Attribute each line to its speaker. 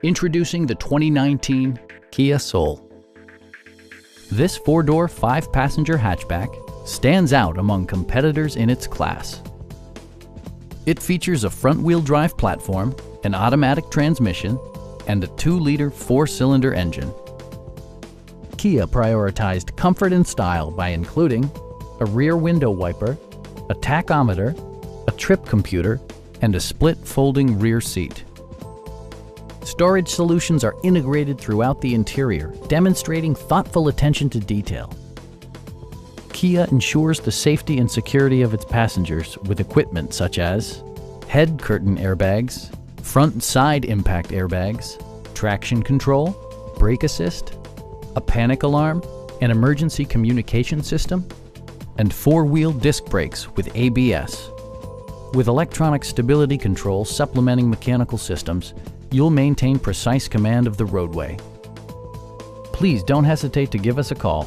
Speaker 1: Introducing the 2019 Kia Soul. This four-door, five-passenger hatchback stands out among competitors in its class. It features a front-wheel drive platform, an automatic transmission, and a 2-liter four-cylinder engine. Kia prioritized comfort and style by including a rear window wiper, a tachometer, a trip computer, and a split folding rear seat. Storage solutions are integrated throughout the interior, demonstrating thoughtful attention to detail. Kia ensures the safety and security of its passengers with equipment such as head curtain airbags, front and side impact airbags, traction control, brake assist, a panic alarm, an emergency communication system, and four-wheel disc brakes with ABS. With electronic stability control supplementing mechanical systems, you'll maintain precise command of the roadway. Please don't hesitate to give us a call.